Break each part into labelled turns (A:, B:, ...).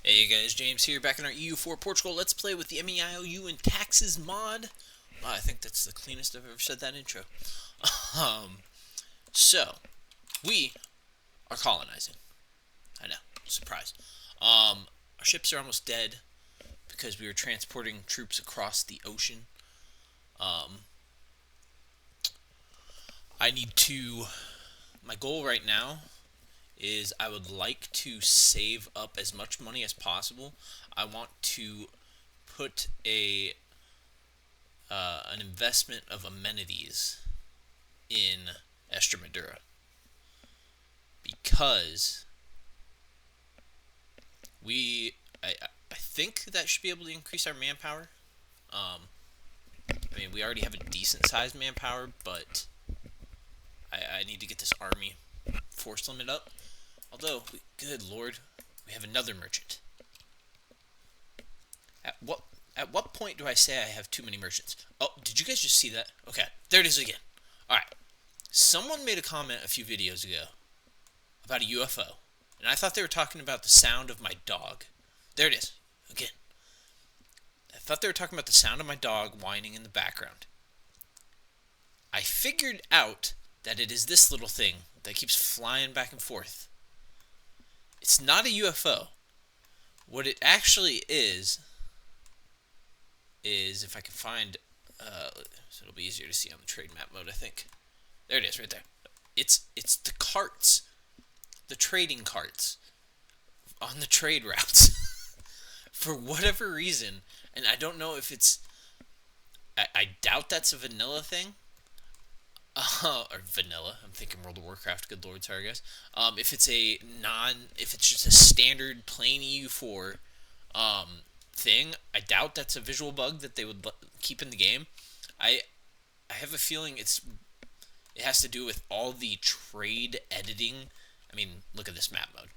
A: Hey guys, James here, back in our EU for Portugal. Let's play with the MEIOU and Taxes mod. Wow, I think that's the cleanest I've ever said that intro. Um, so, we are colonizing. I know, surprise. Our ships are almost dead because we were transporting troops across the ocean. Um, I need to, my goal right now is I would like to save up as much money as possible. I want to put an investment of amenities in Extremadura because I think that should be able to increase our manpower. I mean, we already have a decent sized manpower, but I need to get this army force limit up. Although, good lord, we have another merchant. At what point do I say I have too many merchants? Oh, did you guys just see that? Okay, there it is again. Alright, someone made a comment a few videos ago about a UFO, and I thought they were talking about the sound of my dog. There it is, again. I thought they were talking about the sound of my dog whining in the background. I figured out that it is this little thing that keeps flying back and forth. It's not a UFO. What it actually is if I can find, so it'll be easier to see on the trade map mode, I think. There it is, right there. It's the carts, the trading carts on the trade routes. For whatever reason, and I don't know if it's, I doubt that's a vanilla thing. Or vanilla. I'm thinking World of Warcraft. Good lord, sorry guys. If it's just a standard plain EU4 thing, I doubt that's a visual bug that they would keep in the game. I have a feeling it has to do with all the trade editing. I mean, look at this map mode.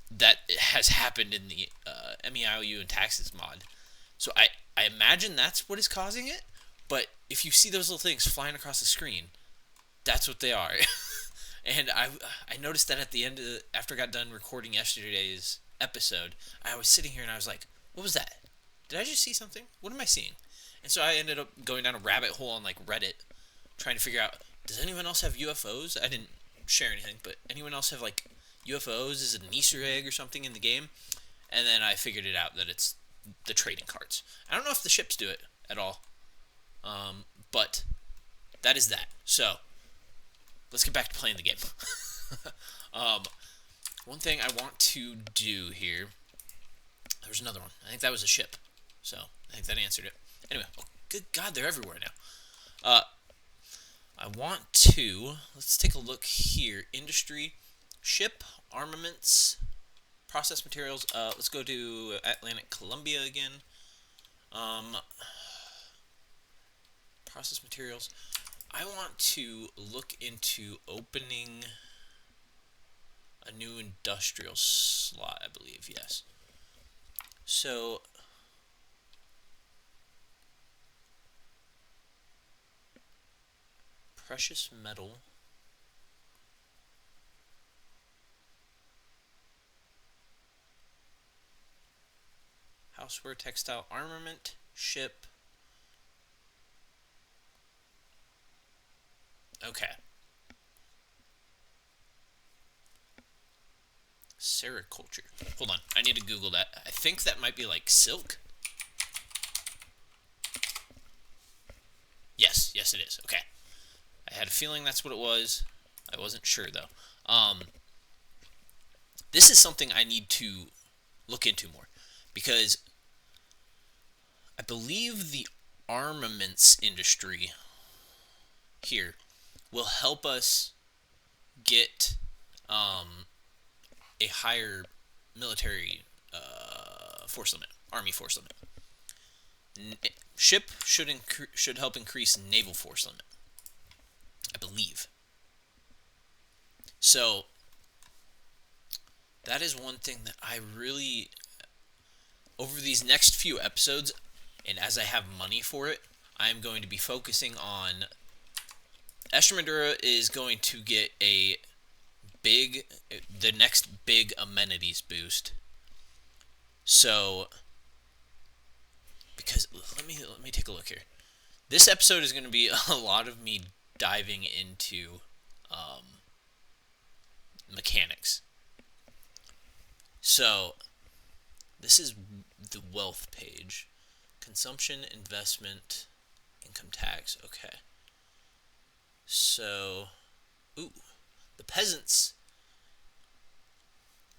A: That has happened in the MEIOU and Taxes mod. So I imagine that's what is causing it. But if you see those little things flying across the screen, that's what they are. And I noticed that at the end after I got done recording yesterday's episode, I was sitting here and I was like, what was that? Did I just see something? What am I seeing? And so I ended up going down a rabbit hole on like Reddit, trying to figure out, does anyone else have UFOs? I didn't share anything, but anyone else have like UFOs? Is it an Easter egg or something in the game? And then I figured it out that it's the trading cards. I don't know if the ships do it at all, but that is that. So let's get back to playing the game. One thing I want to do here, there's another one. I think that was a ship. So I think that answered it. Anyway, oh, good God, they're everywhere now. I want to, let's take a look here. Industry, ship, armaments, process materials. Let's go to Atlantic Columbia again. Process materials. I want to look into opening a new industrial slot, I believe, yes. So, precious metal. Houseware, textile, armament, ship. Okay. Sericulture. Hold on. I need to Google that. I think that might be like silk. Yes. Yes, it is. Okay. I had a feeling that's what it was. I wasn't sure, though. This is something I need to look into more. Because I believe the armaments industry here will help us get a higher military force limit, army force limit. Ship should help increase naval force limit, I believe. So that is one thing that I really, over these next few episodes, and as I have money for it, I am going to be focusing on. Extremadura is going to get the next big amenities boost So, because let me take a look here. This episode is going to be a lot of me diving into mechanics. So, this is the wealth page. Consumption, investment, income tax. Okay. So, ooh, the peasants.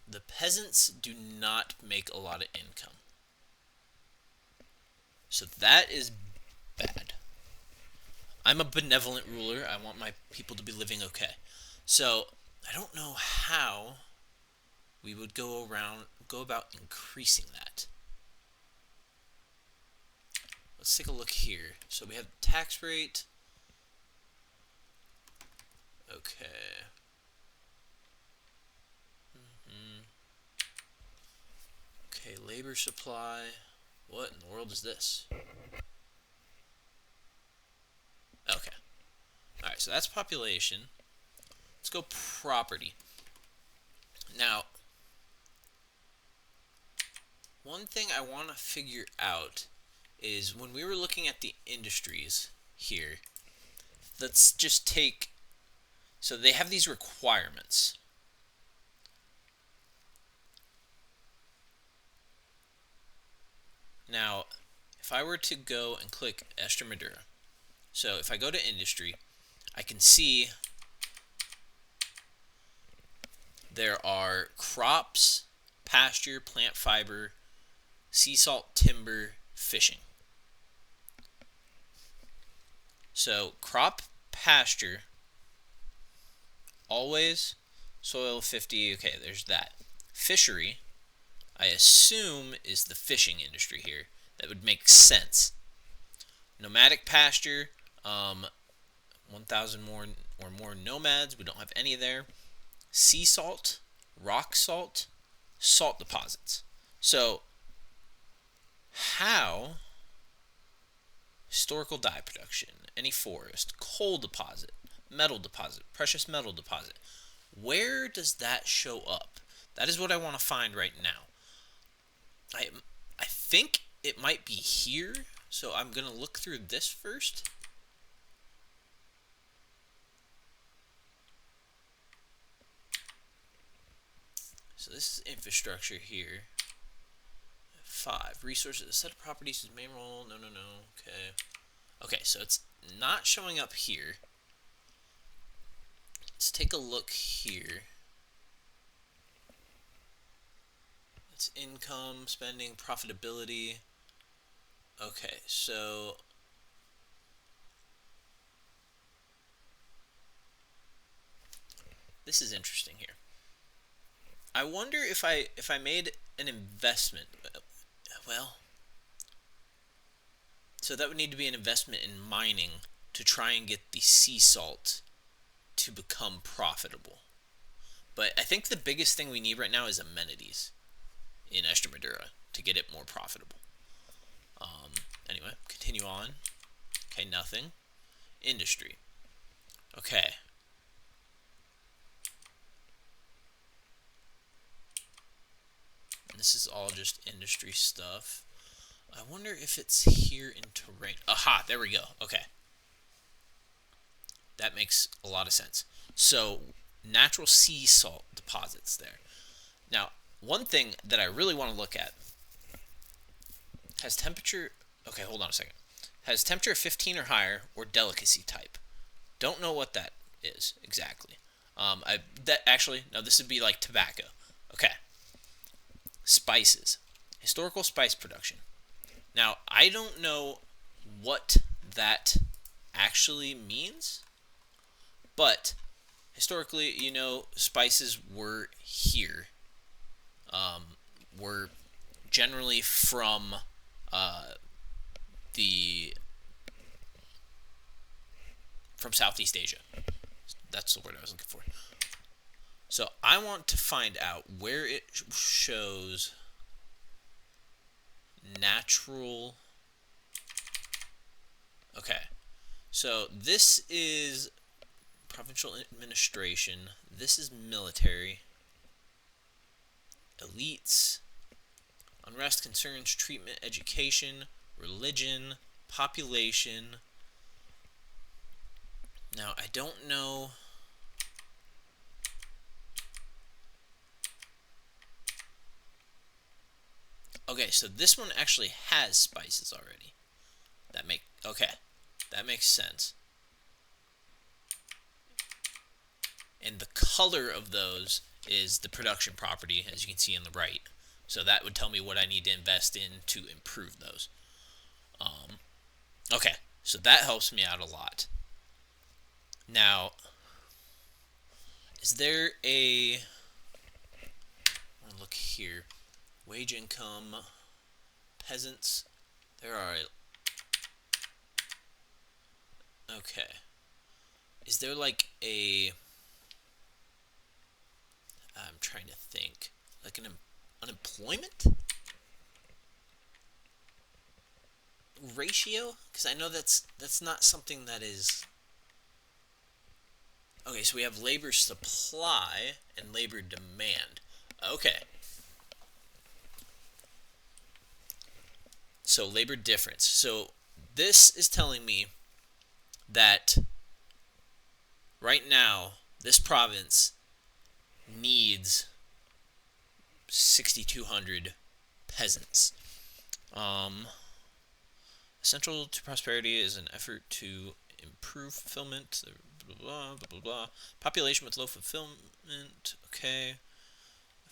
A: The peasants do not make a lot of income. So that is bad. I'm a benevolent ruler. I want my people to be living okay. So I don't know how we would go about increasing that. Let's take a look here. So we have tax rate. Okay. Okay, labor supply. What in the world is this? Okay. Alright, so that's population. Let's go property. Now, one thing I want to figure out is when we were looking at the industries here, let's just take, so they have these requirements. Now, if I were to go and click Extremadura, so if I go to industry, I can see there are crops, pasture, plant fiber, sea salt, timber, fishing. So crop, pasture, always, soil 50, okay, there's that. Fishery, I assume, is the fishing industry here. That would make sense. Nomadic pasture, 1,000 more or more nomads. We don't have any there. Sea salt, rock salt, salt deposits. So, how? Historical dye production, any forest, coal deposit, metal deposit, precious metal deposit. Where does that show up? That is what I want to find right now. I think it might be here, so I'm going to look through this first. So this is infrastructure here. 5. Resources. A set of properties is main role. No. Okay. Okay, so it's not showing up here. Let's take a look here. It's income, spending, profitability. Okay, so this is interesting here. I wonder if I made an investment. Well, so that would need to be an investment in mining to try and get the sea salt to become profitable. But I think the biggest thing we need right now is amenities in Extremadura to get it more profitable. Anyway, continue on. Okay, nothing. Industry. Okay. And this is all just industry stuff. I wonder if it's here in terrain. Aha, there we go. Okay. That makes a lot of sense. So, natural sea salt deposits there. Now, one thing that I really want to look at has temperature. Okay, hold on a second. Has temperature 15 or higher or delicacy type. Don't know what that is exactly. This would be like tobacco. Okay. Spices. Historical spice production. Now, I don't know what that actually means, but historically, spices were here. Were generally from Southeast Asia. That's the word I was looking for. So I want to find out where it shows natural. Okay. So this is provincial administration. This is military. Elites. unrest concerns treatment, education, religion, population. Now, I don't know. Okay, so this one actually has spices already. Okay, that makes sense. And the color of those is the production property, as you can see on the right. So that would tell me what I need to invest in to improve those. Okay, so that helps me out a lot. Now, is there a... I'm going to look here. Wage income, peasants. There are... Okay. Is there like a... I'm trying to think. Like an unemployment ratio? Because I know that's not something that is... Okay, so we have labor supply and labor demand. Okay. So labor difference. So this is telling me that right now this province needs 6,200 peasants. Essential to prosperity is an effort to improve fulfillment. Blah, blah, blah, blah, blah. Population with low fulfillment. Okay.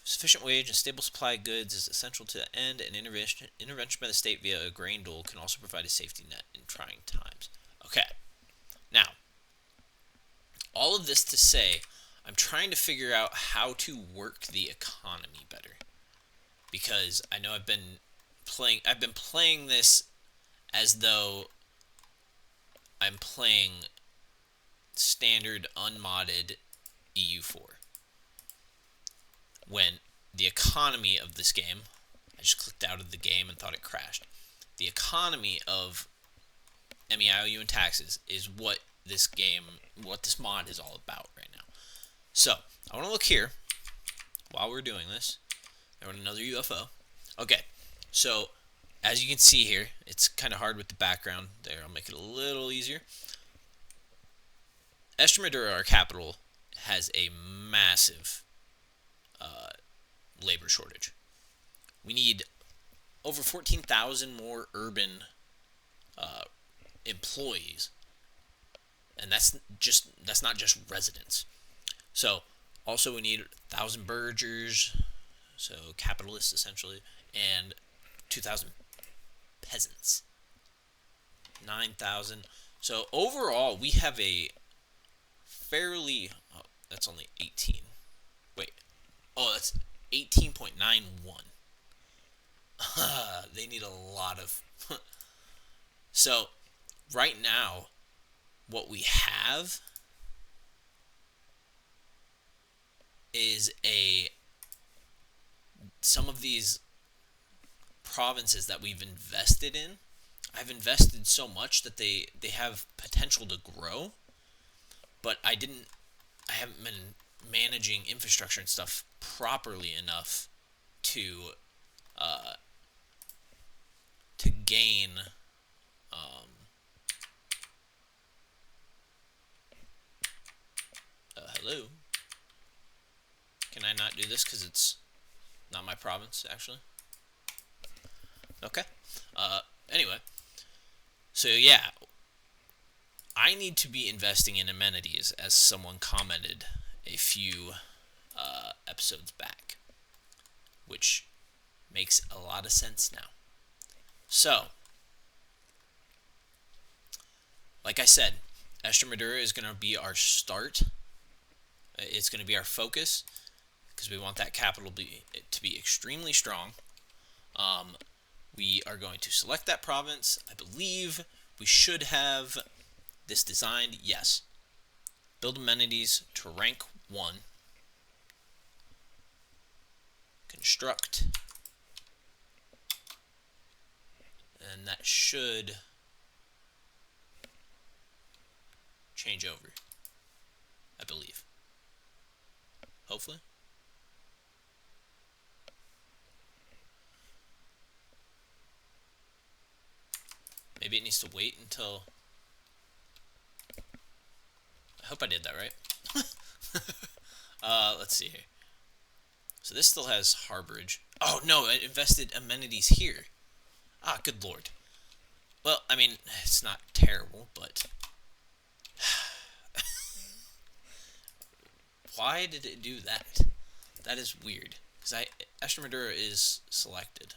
A: Sufficient wage and stable supply of goods is essential to the end, and intervention by the state via a grain dole can also provide a safety net in trying times. Okay. Now, all of this to say, I'm trying to figure out how to work the economy better, because I know I've been playing this as though I'm playing standard unmodded EU4, when the economy of this game, I just clicked out of the game and thought it crashed. The economy of MEIOU and Taxes is what this mod is all about right now. So, I want to look here while we're doing this. I want another UFO. Okay, so as you can see here, it's kind of hard with the background. There, I'll make it a little easier. Estremadura, our capital, has a massive labor shortage. We need over 14,000 more urban employees, and that's not just residents. So also we need 1,000 burghers, so capitalists essentially, and 2,000 peasants. 9,000. So overall we have a fairly... Oh, that's only 18. Wait. Oh, that's 18.91. They need a lot of... So, right now, what we have is some of these provinces that we've invested in. I've invested so much that they have potential to grow, but I haven't been managing infrastructure and stuff properly enough to gain hello. Can I not do this because it's not my province, actually? Okay. Anyway. So, yeah. I need to be investing in amenities, as someone commented a few episodes back, which makes a lot of sense now. So, like I said, Estremadura is going to be our start. It's going to be our focus, because we want that capital to be extremely strong. We are going to select that province. I believe we should have this designed. Yes. Build amenities to rank 1. Construct. And that should change over, I believe. Hopefully. Maybe it needs to wait until... I hope I did that right. Let's see here. So this still has harborage. Oh, no, it invested amenities here. Ah, good lord. Well, I mean, it's not terrible, but... Why did it do that? That is weird. Because Extremadura is selected.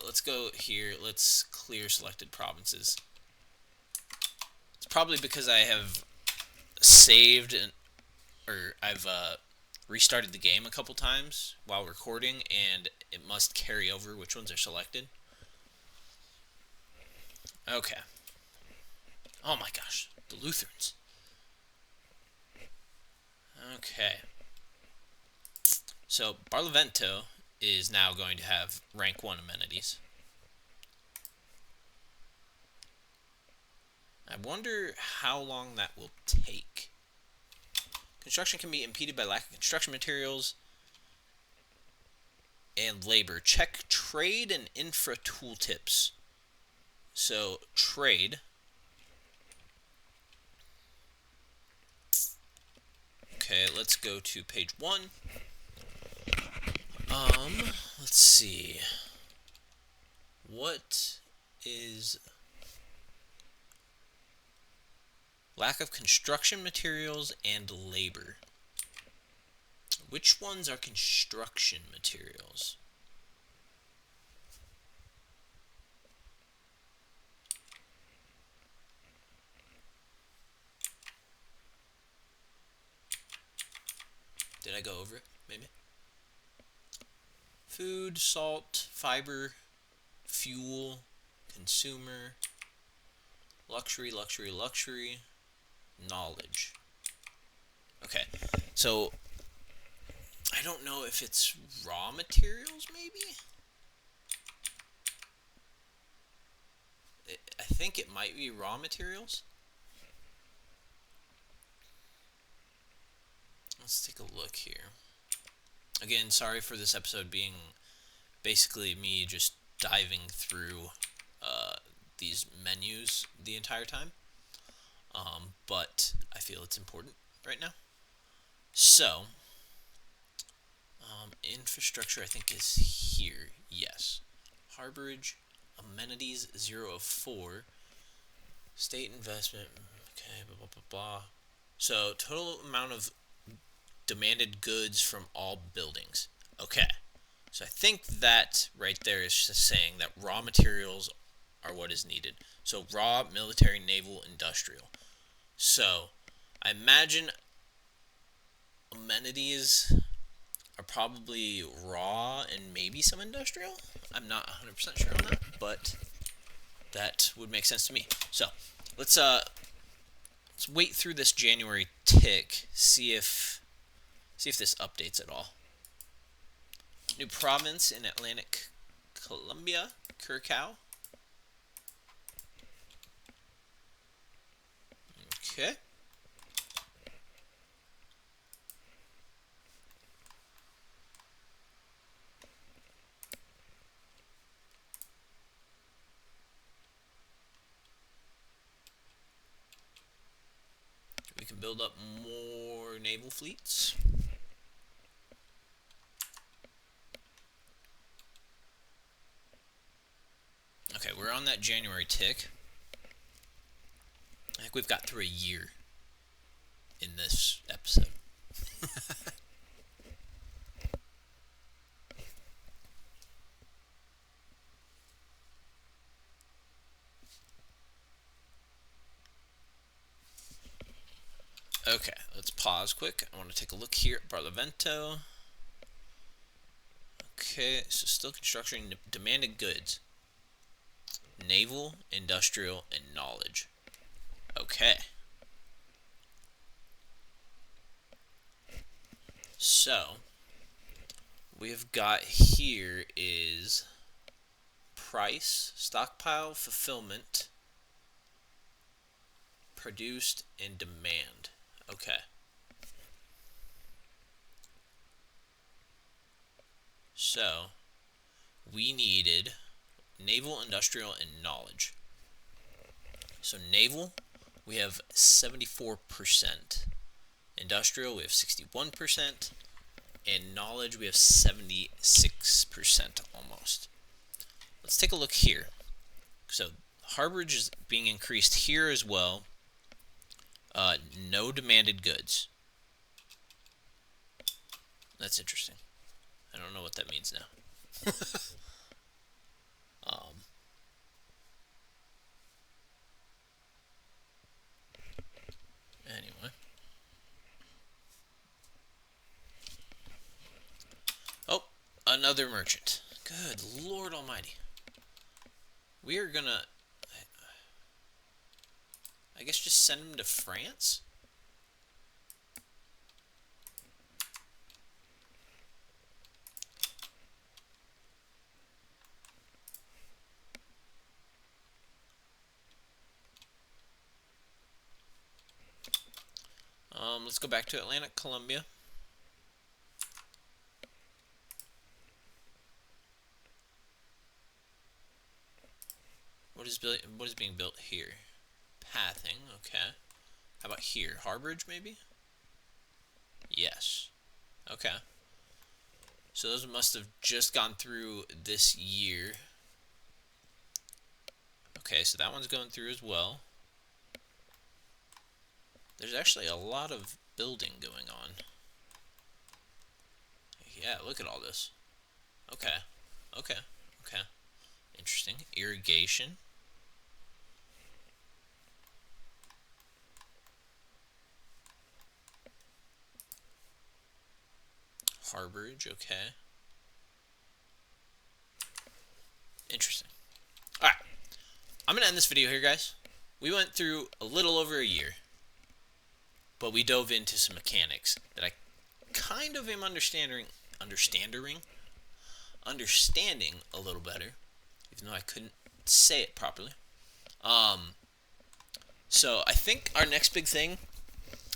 A: Let's go here. Let's clear selected provinces. It's probably because I have saved or I've restarted the game a couple times while recording, and it must carry over which ones are selected. Okay. Oh my gosh, the Lutherans. Okay. So Barlovento is now going to have rank 1 amenities. I wonder how long that will take. Construction can be impeded by lack of construction materials and labor. Check trade and infra tooltips. So, trade. Okay, let's go to page 1. Let's see. What is... Lack of construction materials and labor. Which ones are construction materials? Did I go over it? Maybe. Food, salt, fiber, fuel, consumer, luxury, luxury, luxury, knowledge. Okay, so I don't know if it's raw materials, maybe? I think it might be raw materials. Let's take a look here. Again, sorry for this episode being basically me just diving through these menus the entire time. But I feel it's important right now. So, infrastructure I think is here. Yes. Harborage, amenities 0 of 4. State investment, okay, blah, blah, blah, blah. So, total amount of demanded goods from all buildings. Okay. So I think that right there is just saying that raw materials are what is needed. So raw, military, naval, industrial. So I imagine amenities are probably raw and maybe some industrial. I'm not 100% sure on that, but that would make sense to me. So let's wait through this January tick, see if this updates at all. New province in Atlantic Columbia, Curacao. Okay. We can build up more naval fleets. Okay, we're on that January tick. I think we've got through a year in this episode. Okay, let's pause quick. I want to take a look here at Barlovento. Okay, so still construction, demanded goods. Naval, industrial, and knowledge. Okay. So, we've got here is price, stockpile, fulfillment, produced, and demand. Okay. So, we needed naval, industrial, and knowledge. So naval, we have 74%. Industrial, we have 61%. And knowledge, we have 76% almost. Let's take a look here. So harborage is being increased here as well. No demanded goods. That's interesting. I don't know what that means now. Anyway. Oh, another merchant. Good Lord Almighty. We are gonna, I guess, just send him to France? Let's go back to Atlantic Columbia. What is being built here? Pathing, okay. How about here? Harborage, maybe? Yes. Okay. So those must have just gone through this year. Okay, so that one's going through as well. There's actually a lot of building going on. Yeah, look at all this. Okay. Okay. Okay. Interesting. Irrigation. Harborage, okay. Interesting. Alright. I'm going to end this video here, guys. We went through a little over a year, but we dove into some mechanics that I kind of am understanding a little better, even though I couldn't say it properly. So I think our next big thing,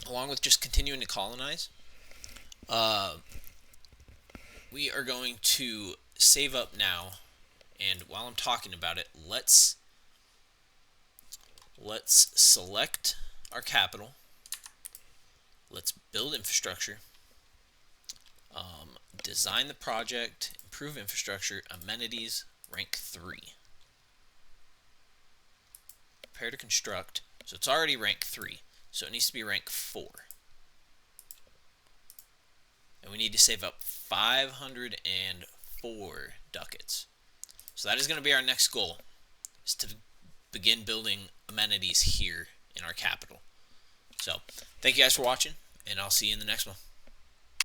A: along with just continuing to colonize, we are going to save up now, and while I'm talking about it, let's select our capital. Let's build infrastructure, design the project, improve infrastructure, amenities, rank 3. Prepare to construct. So it's already rank 3, so it needs to be rank 4. And we need to save up 504 ducats. So that is going to be our next goal, is to begin building amenities here in our capital. So thank you guys for watching, and I'll see you in the next one.